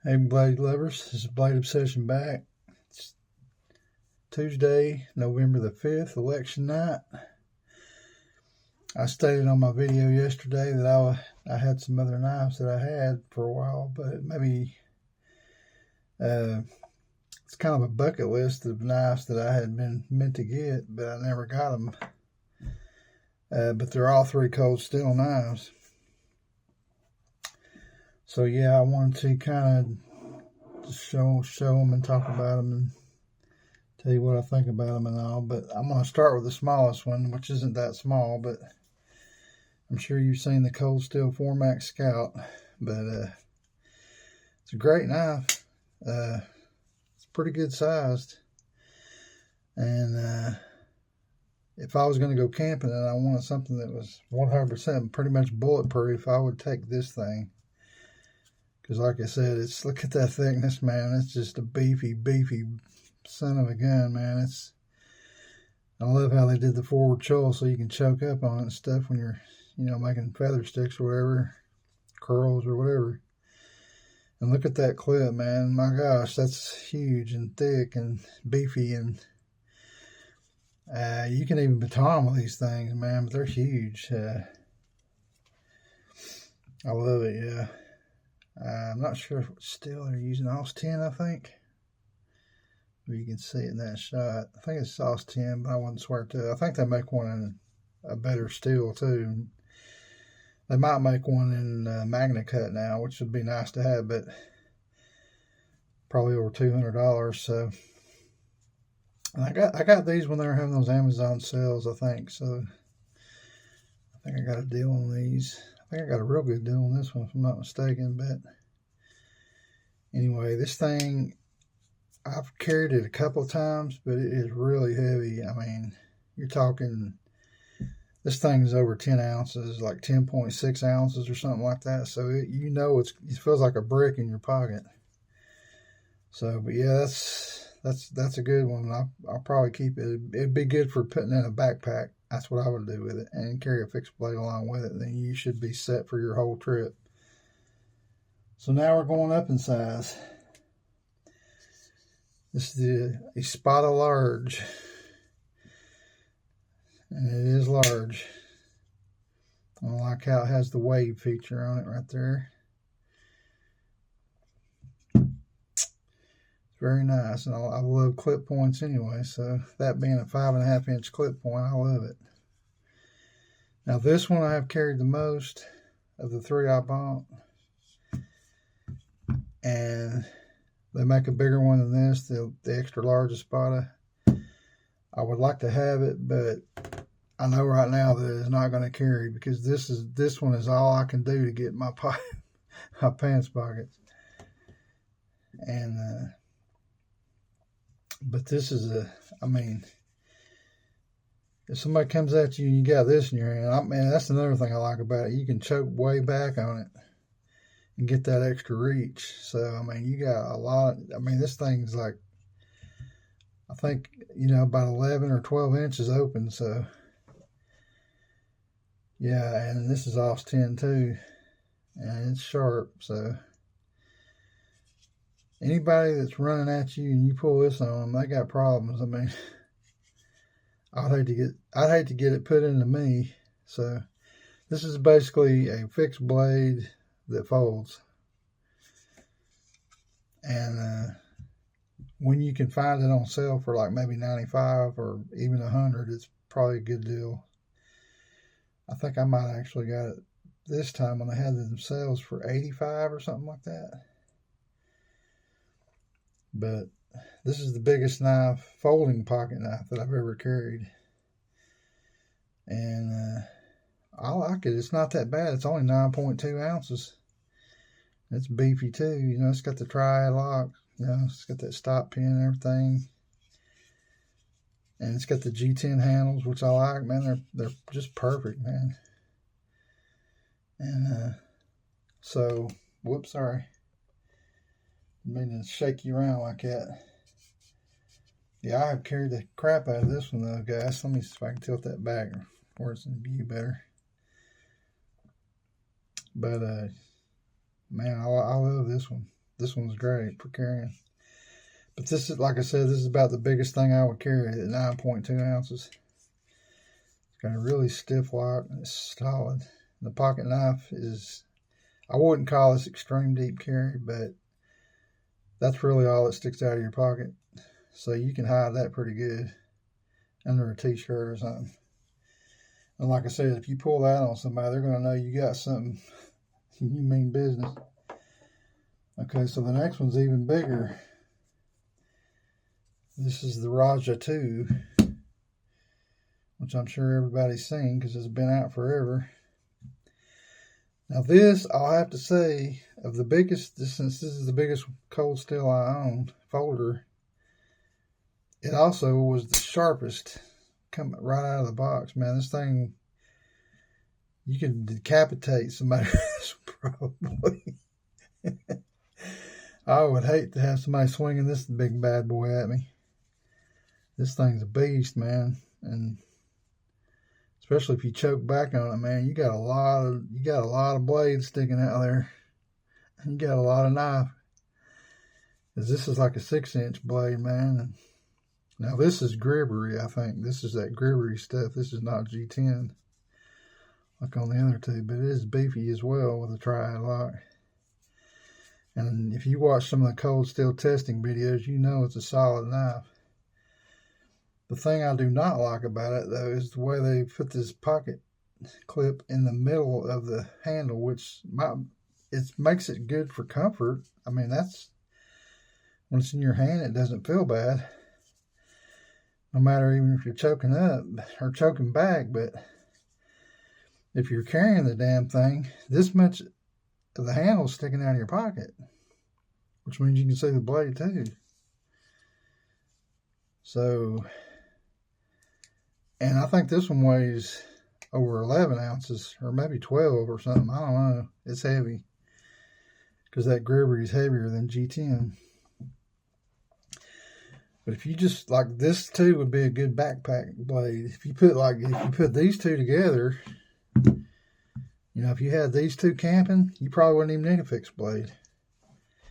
Hey blade lovers, this is Blade Obsession back. It's Tuesday, November the 5th, election night. I stated on my video yesterday that I had some other knives that I had for a while, but maybe it's kind of a bucket list of knives that I had been meant to get, but I never got them. But they're all three cold steel knives. So yeah, I wanted to kind of just show them and talk about them and tell you what I think about them and all. But I'm going to start with the smallest one, which isn't that small, but I'm sure you've seen the Cold Steel 4MAX Scout. But it's a great knife. It's pretty good sized. And if I was going to go camping and I wanted something that was 100% pretty much bulletproof, I would take this thing. Because like I said, look at that thickness, man. It's just a beefy son of a gun, man. I love how they did the forward choil so you can choke up on it and stuff when you're, making feather sticks or whatever, curls or whatever. And look at that clip, man. My gosh, that's huge and thick and beefy, and you can even baton with these things, man, but they're huge. I love it, yeah. I'm not sure if it's steel they're using. AUS 10, I think. You can see it in that shot. I think it's AUS 10, but I wouldn't swear to it. I think they make one in a better steel, too. They might make one in Magna Cut now, which would be nice to have, but probably over $200. So and I got these when they were having those Amazon sales, I think. So I think I got a deal on these. I think I got a real good deal on this one, if I'm not mistaken. But anyway, this thing, I've carried it a couple of times, but it is really heavy. I mean, you're talking, this thing is over 10 ounces, like 10.6 ounces or something like that. So it feels like a brick in your pocket. So, but yeah, that's a good one. I'll probably keep it. It'd be good for putting in a backpack. That's what I would do with it, and carry a fixed blade along with it. Then you should be set for your whole trip. So now we're going up in size. This is the Espada Large, and it is large. I like how it has the wave feature on it right there. It's very nice, and I love clip points anyway, so that being a 5.5 inch clip point, I love it. Now this one I have carried the most of the three I bought, and they make a bigger one than this, the extra large Espada. I would like to have it, but I know right now that it's not going to carry, because this one is all I can do to get my my pants pockets. And but this is if somebody comes at you and you got this in your hand, man, that's another thing I like about it. You can choke way back on it and get that extra reach. So, you got a lot. This thing's like, I think, about 11 or 12 inches open. So, yeah, and this is AUS 10 too. And it's sharp. So, anybody that's running at you and you pull this on them, they got problems. I'd hate to get it put into me. So, this is basically a fixed blade that folds. And when you can find it on sale for like maybe $95 or even $100, it's probably a good deal. I think I might actually got it this time when they had them sales for $85 or something like that. But this is the biggest folding pocket knife that I've ever carried. And I like it. It's not that bad. It's only 9.2 ounces. It's beefy too. It's got the triad lock. It's got that stop pin and everything. And it's got the G10 handles, which I like, man. They're just perfect, man. And so, whoops, sorry. Didn't mean to shake you around like that. Yeah, I have carried the crap out of this one though, guys. Let me see if I can tilt that back where it's in view better. But man, I love this one. this one's great for carrying. But this is, like I said, this is about the biggest thing I would carry at 9.2 ounces. It's got a really stiff lock and it's solid. The pocket knife is, I wouldn't call this extreme deep carry, but that's really all that sticks out of your pocket. So you can hide that pretty good under a t-shirt or something. And like I said, if you pull that on somebody, they're going to know you got something, you mean business. Okay, so the next one's even bigger. This is the Raja 2, which I'm sure everybody's seen because it's been out forever. Now this, I'll have to say, of the biggest, since this is the biggest cold steel I own, folder, it also was the sharpest coming right out of the box. Man, this thing, you can decapitate somebody with this probably. I would hate to have somebody swinging this big bad boy at me. This thing's a beast, man, and especially if you choke back on it, man, you got a lot of blades sticking out there. You got a lot of knife. Cause this is like a 6-inch blade, man. And now this is gribbery, I think. This is that gribbery stuff. This is not G10 like on the other two, but it is beefy as well with a triad lock. And if you watch some of the cold steel testing videos, you know it's a solid knife. The thing I do not like about it, though, is the way they put this pocket clip in the middle of the handle, which it makes it good for comfort. I mean, that's, when it's in your hand, it doesn't feel bad. No matter even if you're choking up or choking back, but if you're carrying the damn thing, this much of the handle's sticking out of your pocket, which means you can see the blade too. So, and I think this one weighs over 11 ounces or maybe 12 or something. I don't know. It's heavy because that gribbery is heavier than G10. But if you just, like, this too would be a good backpack blade. If you put these two together, you know, if you had these two camping, you probably wouldn't even need a fixed blade.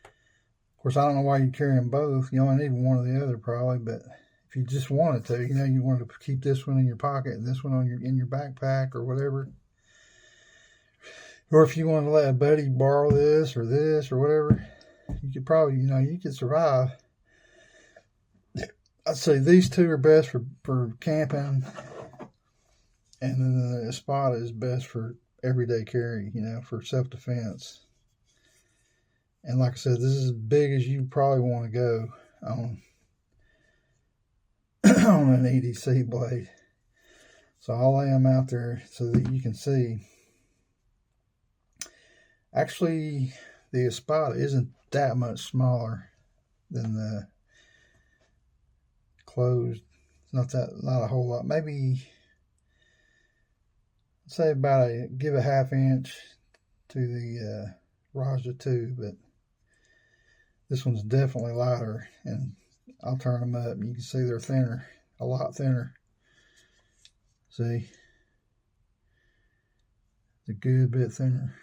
Of course, I don't know why you carry them both. You only need one or the other probably, but if you just wanted to, you know, you wanted to keep this one in your pocket and this one in your backpack or whatever. Or if you wanted to let a buddy borrow this or whatever, you could probably, you know, you could survive. I'd say these two are best for camping, and then the Espada is best for everyday carry, you know, for self-defense. And like I said, this is as big as you probably want to go on on an EDC blade. So I'll lay them out there so that you can see. Actually, the Espada isn't that much smaller than the closed. It's not a whole lot. Maybe say give a ½ inch to the Raja 2, but this one's definitely lighter, and I'll turn them up and you can see they're thinner, a lot thinner. See, it's a good bit thinner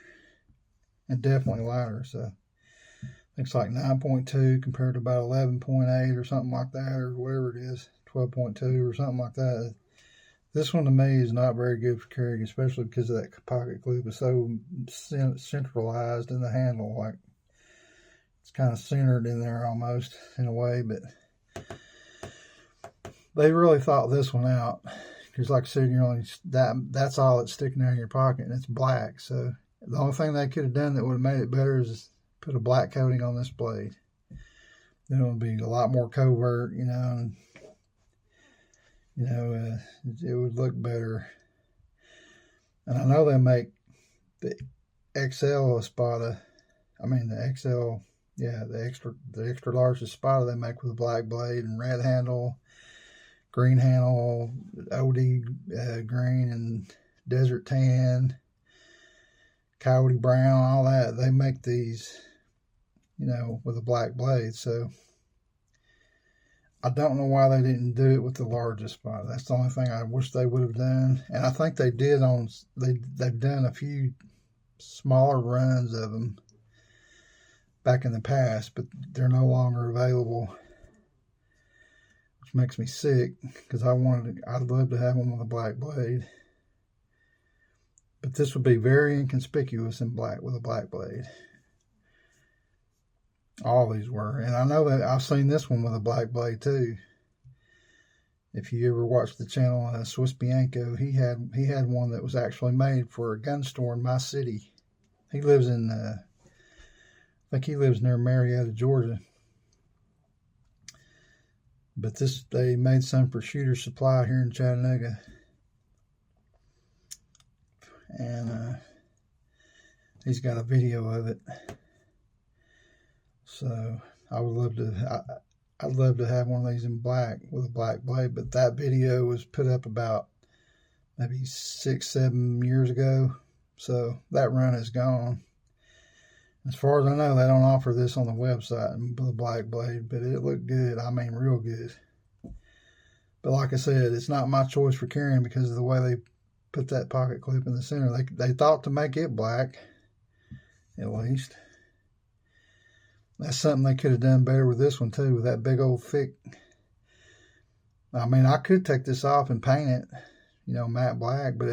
and definitely lighter. So looks like 9.2 compared to about 11.8 or something like that, or whatever it is, 12.2 or something like that. This one to me is not very good for carrying, especially because of that pocket clip is so centralized in the handle. Like, it's kind of centered in there almost in a way, but they really thought this one out. Because like I said, you're only that's all that's sticking out of your pocket, and it's black. So the only thing they could have done that would have made it better is put a black coating on this blade. Then it would be a lot more covert, you know, and it would look better. And I know they make the XL Espada. I mean the XL, yeah, the extra large Espada they make with a black blade and red handle, green handle, OD green and desert tan, coyote brown, all that. They make these, you know, with a black blade. So I don't know why they didn't do it with the largest Espada. That's the only thing I wish they would have done. And I think they did they've done a few smaller runs of them. back in the past, but they're no longer available, which makes me sick because I'd love to have one with a black blade. But this would be very inconspicuous in black with a black blade. All these were. And I know that I've seen this one with a black blade too. If you ever watched the channel Swiss Bianco, he had one that was actually made for a gun store in my city. He lives in, I think he lives near Marietta, Georgia. But they made some for Shooter Supply here in Chattanooga. And he's got a video of it. So I would love to. I'd love to have one of these in black with a black blade. But that video was put up about maybe 6-7 years ago. So that run is gone. As far as I know, they don't offer this on the website with a black blade, but it looked good. I mean, real good. But like I said, it's not my choice for carrying because of the way they put that pocket clip in the center. They thought to make it black, at least. That's something they could have done better with this one too, with that big old thick. I mean, I could take this off and paint it, matte black, but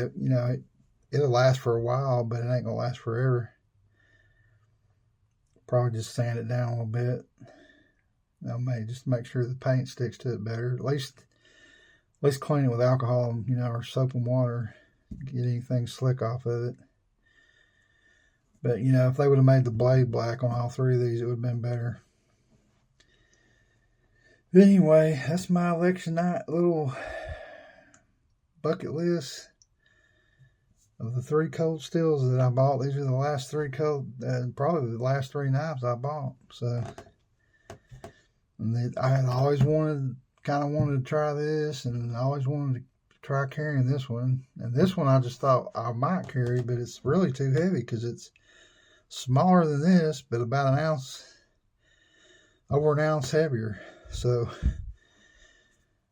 it'll last for a while, but it ain't gonna last forever. Probably just sand it down a little bit. Maybe just make sure the paint sticks to it better. At least clean it with alcohol, or soap and water. Get anything slick off of it. But, if they would have made the blade black on all three of these, it would have been better. But anyway, that's my election night little bucket list of the 3 cold steels that I bought. These are the last 3 probably the last 3 knives I bought. So, I had always kind of wanted to try this, and I always wanted to try carrying this one. And this one I just thought I might carry, but it's really too heavy because it's smaller than this, but about over an ounce heavier. So,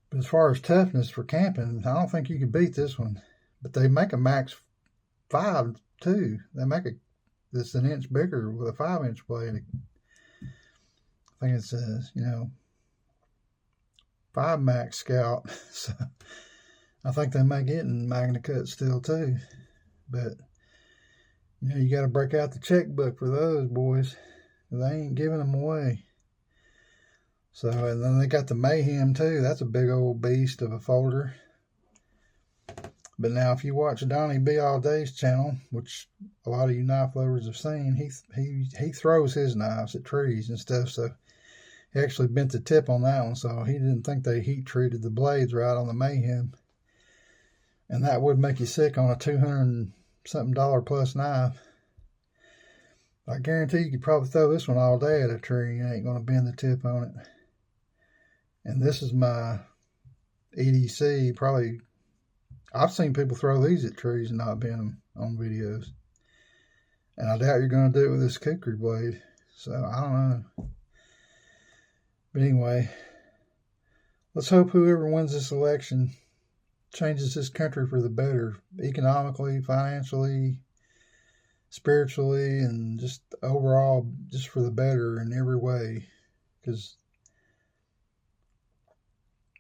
but as far as toughness for camping, I don't think you can beat this one. But they make a max 5 too. They make this an inch bigger with a 5-inch blade. I think it says, 5 max Scout. So I think they make it in Magna Cut steel too. But you got to break out the checkbook for those boys. They ain't giving them away. So, and then they got the Mayhem too. That's a big old beast of a folder. But now, if you watch Donnie B All Day's channel, which a lot of you knife lovers have seen, he throws his knives at trees and stuff. So he actually bent the tip on that one. So he didn't think they heat treated the blades right on the Mayhem. And that would make you sick on a $200-something plus knife. I guarantee you could probably throw this one all day at a tree. You ain't going to bend the tip on it. And this is my EDC. Probably, I've seen people throw these at trees and not bend them on videos. And I doubt you're going to do it with this kukri blade. So, I don't know. But anyway, let's hope whoever wins this election changes this country for the better, economically, financially, spiritually, and just overall, just for the better in every way, because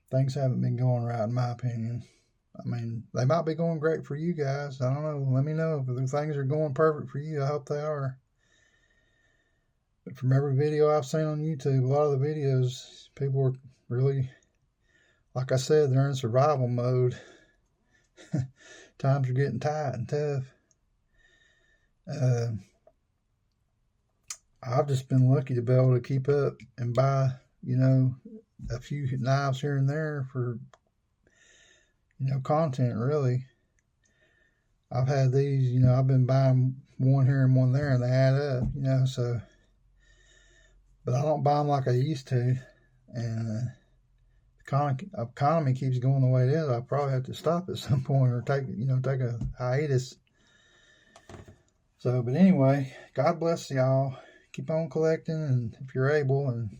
things haven't been going right in my opinion. I mean, they might be going great for you guys. I don't know. Let me know if things are going perfect for you. I hope they are. But from every video I've seen on YouTube, a lot of the videos, people are really, like I said, they're in survival mode. Times are getting tight and tough. I've just been lucky to be able to keep up and buy, a few knives here and there for, content, really. I've had these, I've been buying one here and one there, and they add up, so. But I don't buy them like I used to. And the economy keeps going the way it is. I'll probably have to stop at some point or take a hiatus. So, but anyway, God bless y'all. Keep on collecting, and if you're able, and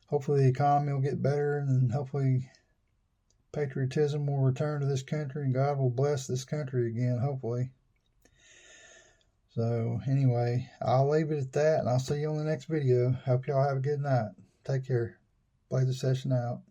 hopefully the economy will get better, and hopefully patriotism will return to this country, and God will bless this country again, hopefully. So anyway, I'll leave it at that, and I'll see you on the next video. Hope y'all have a good night. Take care. Play the session out.